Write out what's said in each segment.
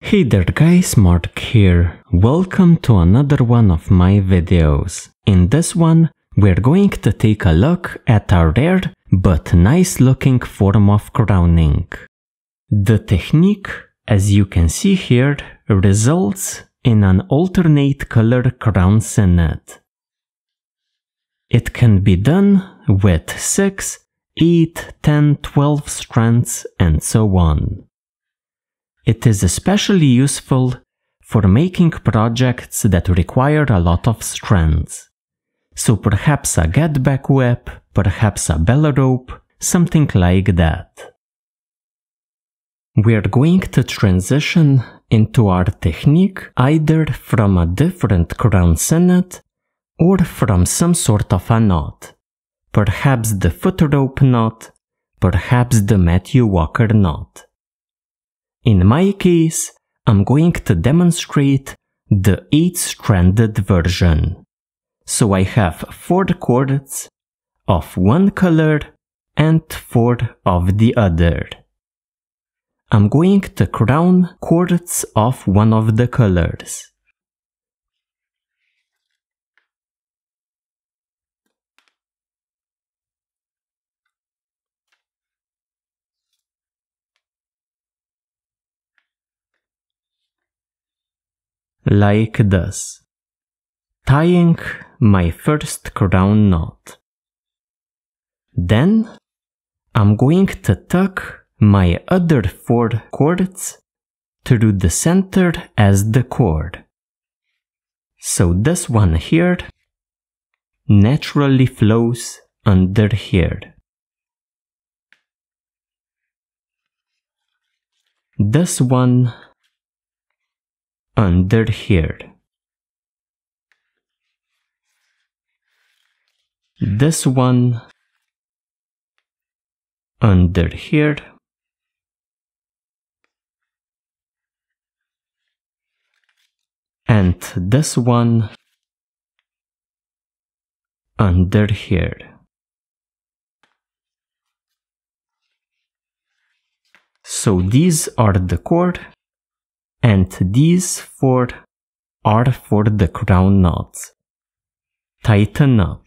Hey there guys, Mark here. Welcome to another one of my videos. In this one, we're going to take a look at a rare but nice looking form of crowning. The technique, as you can see here, results in an alternate color crown sinnet. It can be done with 6, 8, 10, 12 strands and so on. It is especially useful for making projects that require a lot of strands. So perhaps a get-back whip, perhaps a bell rope, something like that. We are going to transition into our technique either from a different crown sinnet or from some sort of a knot. Perhaps the foot rope knot, perhaps the Matthew Walker knot. In my case, I'm going to demonstrate the 8-stranded version. So I have 4 cords of one color and 4 of the other. I'm going to crown cords of one of the colors. Like this. Tying my first crown knot. Then I'm going to tuck my other 4 cords through the center as the cord. So this one here naturally flows under here. This one under here. This one under here. And this one under here. So these are the cord, and these 4 are for the crown knots. Tighten up.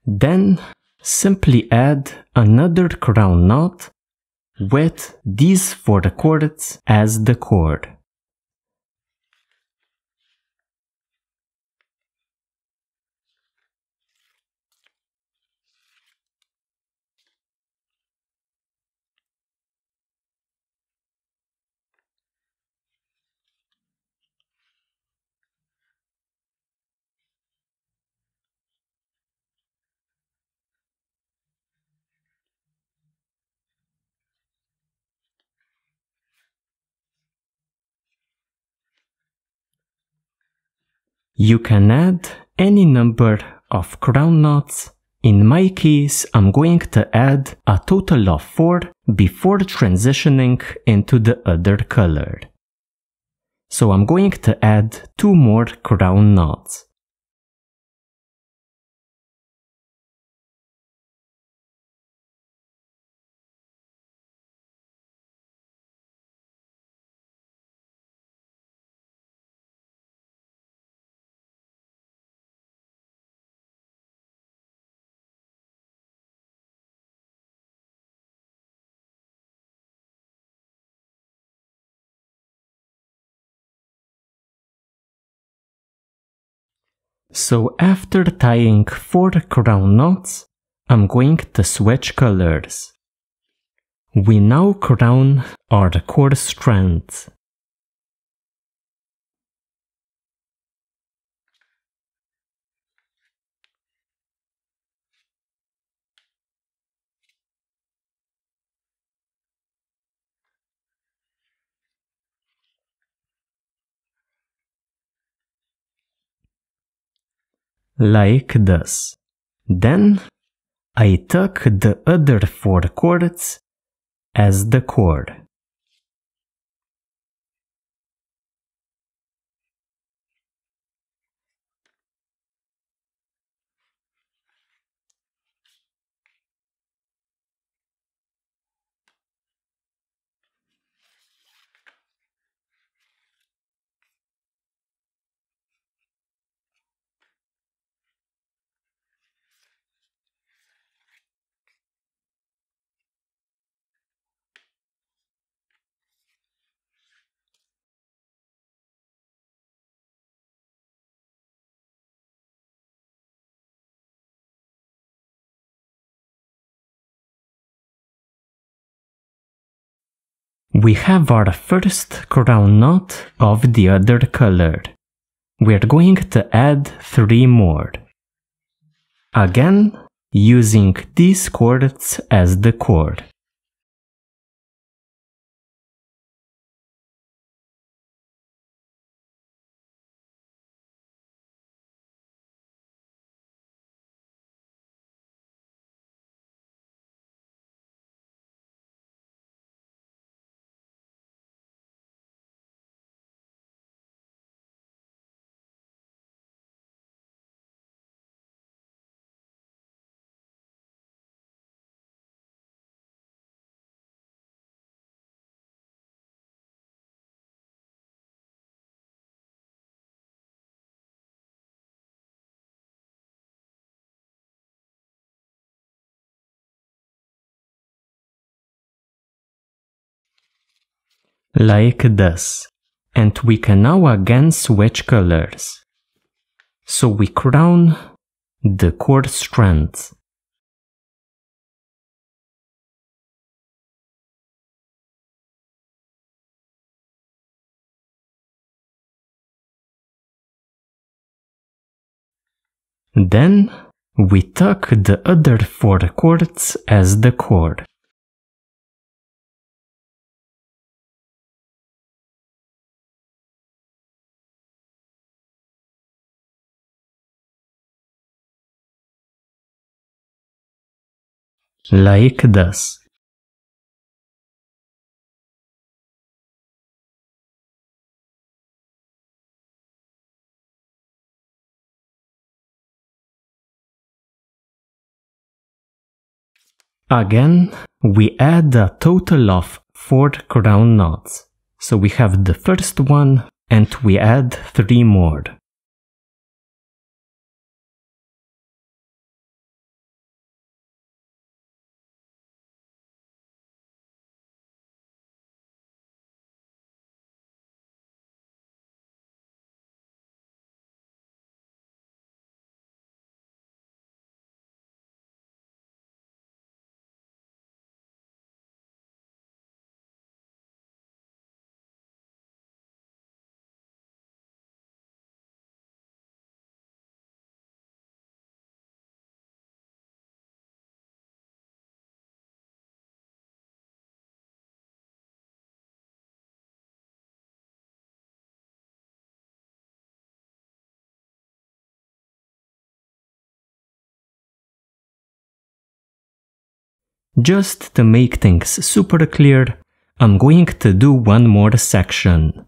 Then simply add another crown knot with these 4 cords as the cord. You can add any number of crown knots. In my case, I'm going to add a total of 4 before transitioning into the other color. So I'm going to add 2 more crown knots. So after tying 4 crown knots, I'm going to switch colors. We now crown our cord strands. Like this. Then I took the other 4 chords as the chord. We have our first crown knot of the other color. We're going to add 3 more. Again, using these chords as the chord. Like this. And we can now again switch colors. So we crown the chord strands. Then we tuck the other 4 chords as the chord. Like this. Again, we add a total of 4 crown knots. So we have the first one and we add 3 more. Just to make things super clear, I'm going to do one more section.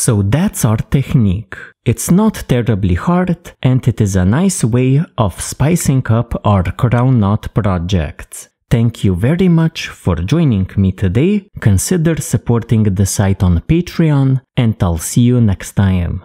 So that's our technique. It's not terribly hard, and it is a nice way of spicing up our crown knot projects. Thank you very much for joining me today. Consider supporting the site on Patreon, and I'll see you next time.